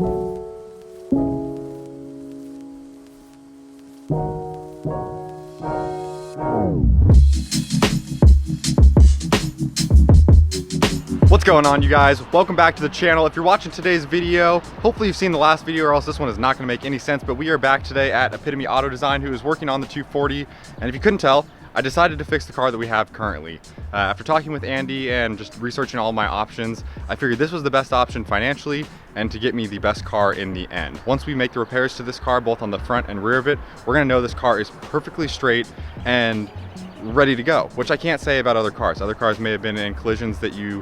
What's going on, you guys? Welcome back to the channel. If you're watching today's video, hopefully you've seen the last video, or else this one is not going to make any sense, but we are back today at Epitome Auto Design, who is working on the 240. And if you couldn't tell, I decided to fix the car that we have currently. After talking with Andy and just researching all my options, I figured this was the best option financially and to get me the best car in the end. Once we make the repairs to this car, both on the front and rear of it, we're gonna know this car is perfectly straight and ready to go, which I can't say about other cars. Other cars may have been in collisions that you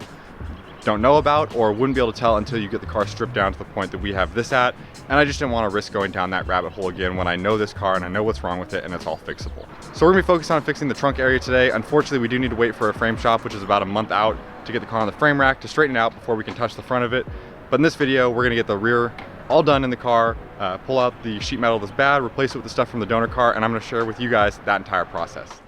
don't know about or wouldn't be able to tell until you get the car stripped down to the point that we have this at. And I just didn't want to risk going down that rabbit hole again when I know this car and I know what's wrong with it and it's all fixable. So we're gonna be focused on fixing the trunk area today. Unfortunately, we do need to wait for a frame shop, which is about a month out, to get the car on the frame rack to straighten it out before we can touch the front of it. But in this video, we're gonna get the rear all done in the car, pull out the sheet metal that's bad, replace it with the stuff from the donor car, and I'm gonna share with you guys that entire process.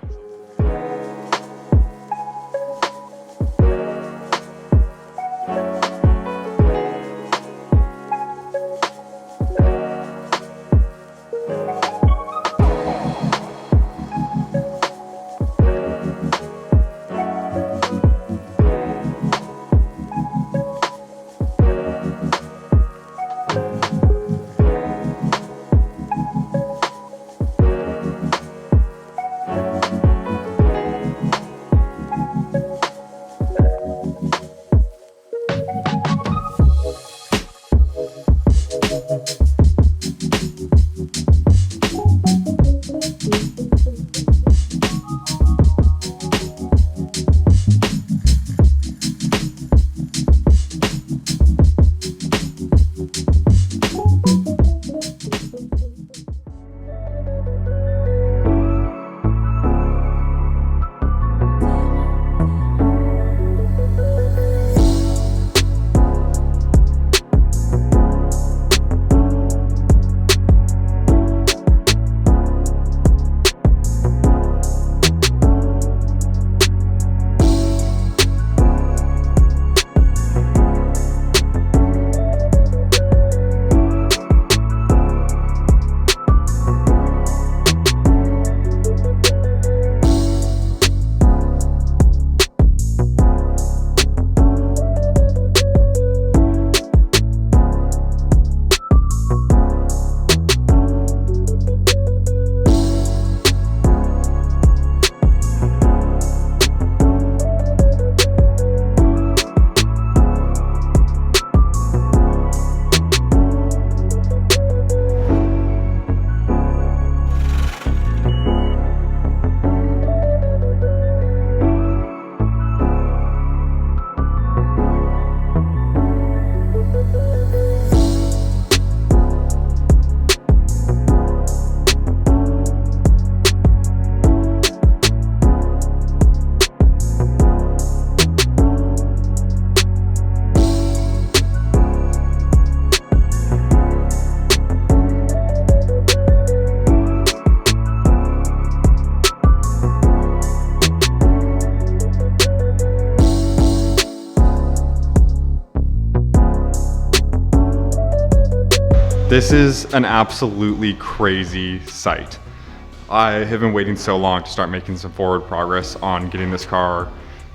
This is an absolutely crazy sight. I have been waiting so long to start making some forward progress on getting this car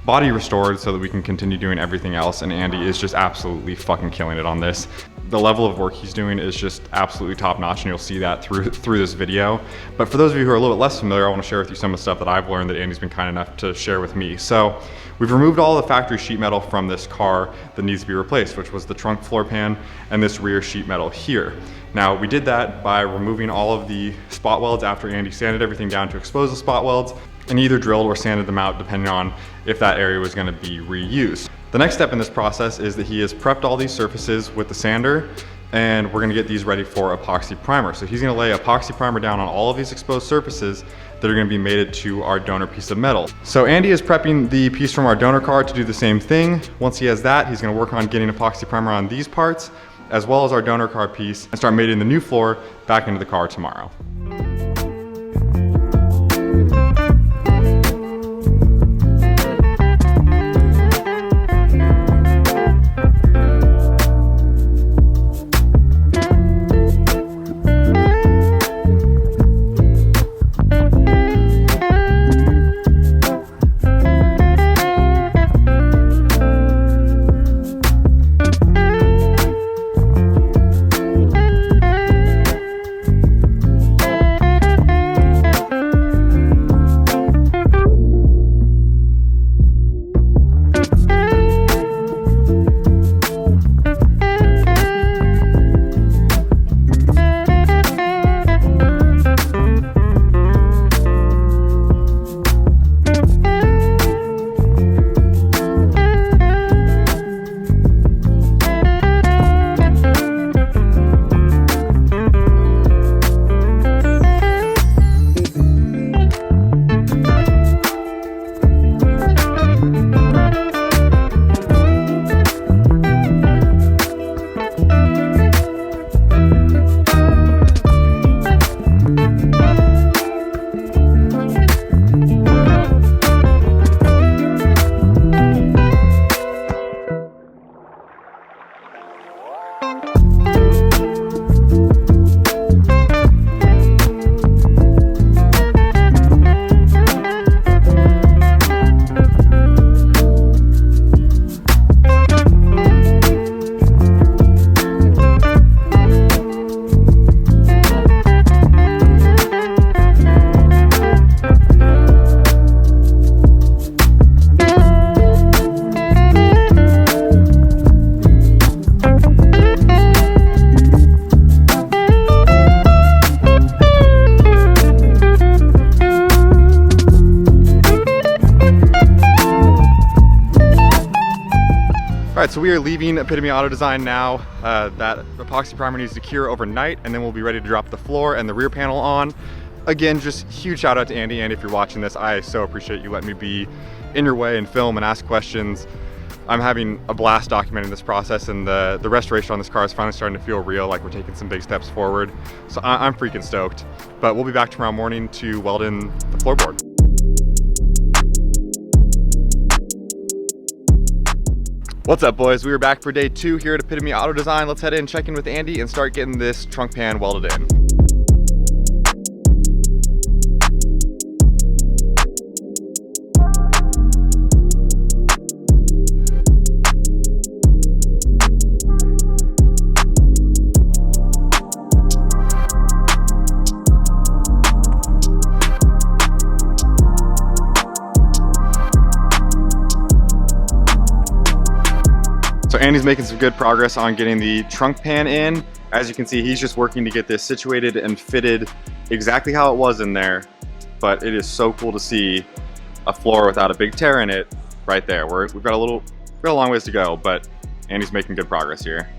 body restored so that we can continue doing everything else, and Andy is just absolutely fucking killing it on this. The level of work he's doing is just absolutely top notch, and you'll see that through this video. But for those of you who are a little bit less familiar, I want to share with you some of the stuff that I've learned that Andy's been kind enough to share with me. So we've removed all the factory sheet metal from this car that needs to be replaced, which was the trunk floor pan and this rear sheet metal here. Now, we did that by removing all of the spot welds after Andy sanded everything down to expose the spot welds, and either drilled or sanded them out depending on if that area was going to be reused. The next step in this process is that he has prepped all these surfaces with the sander, and we're going to get these ready for epoxy primer. So he's going to lay epoxy primer down on all of these exposed surfaces that are going to be mated to our donor piece of metal. So Andy is prepping the piece from our donor car to do the same thing. Once he has that, he's going to work on getting epoxy primer on these parts, as well as our donor car piece, and start mating the new floor back into the car tomorrow. so we are leaving Epitome Auto Design now. That epoxy primer needs to cure overnight, and then we'll be ready to drop the floor and the rear panel on. Again, just huge shout out to Andy. Andy, if you're watching this, I so appreciate you letting me be in your way and film and ask questions. I'm having a blast documenting this process, and the restoration on this car is finally starting to feel real, like we're taking some big steps forward. So I'm freaking stoked. But we'll be back tomorrow morning to weld in the floorboard. What's up, boys? We are back for day 2 here at Epitome Auto Design. Let's head in, check in with Andy, and start getting this trunk pan welded in. So Andy's making some good progress on getting the trunk pan in. As you can see, he's just working to get this situated and fitted exactly how it was in there. But it is so cool to see a floor without a big tear in it right there. We've got a long ways to go, but Andy's making good progress here.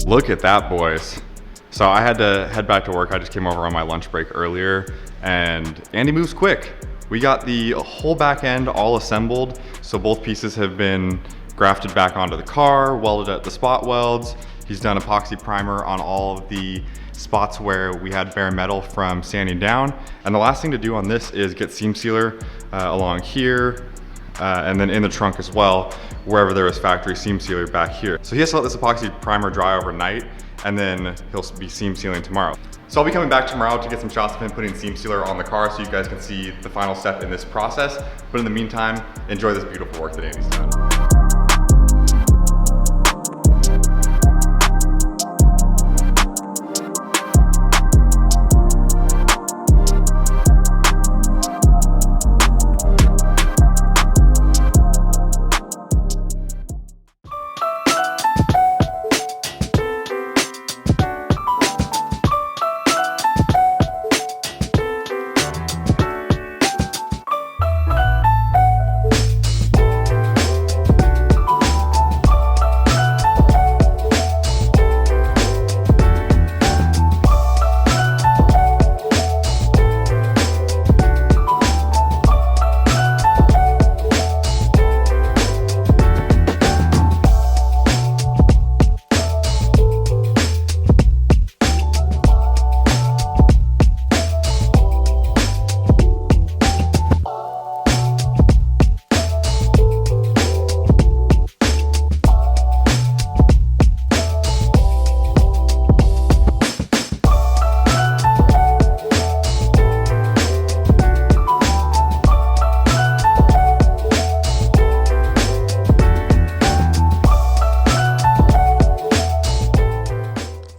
Look at that, boys. So I had to head back to work. I just came over on my lunch break earlier, and Andy moves quick. We got the whole back end all assembled. So both pieces have been grafted back onto the car, welded at the spot welds. He's done epoxy primer on all of the spots where we had bare metal from sanding down. And the last thing to do on this is get seam sealer along here, and then in the trunk as well, wherever there was factory seam sealer back here. So he has to let this epoxy primer dry overnight, and then he'll be seam sealing tomorrow. So I'll be coming back tomorrow to get some shots of him putting seam sealer on the car so you guys can see the final step in this process. But in the meantime, enjoy this beautiful work that Andy's done.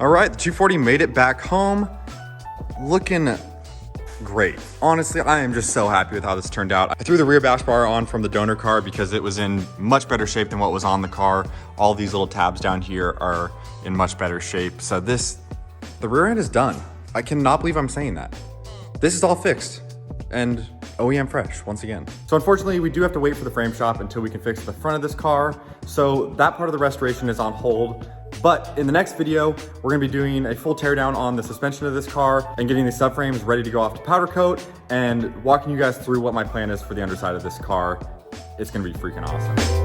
All right, the 240 made it back home. Looking great. Honestly, I am just so happy with how this turned out. I threw the rear bash bar on from the donor car because it was in much better shape than what was on the car. All these little tabs down here are in much better shape. So the rear end is done. I cannot believe I'm saying that. This is all fixed and OEM fresh once again. So unfortunately, we do have to wait for the frame shop until we can fix the front of this car. So that part of the restoration is on hold. But in the next video, we're gonna be doing a full teardown on the suspension of this car and getting the subframes ready to go off to powder coat and walking you guys through what my plan is for the underside of this car. It's gonna be freaking awesome.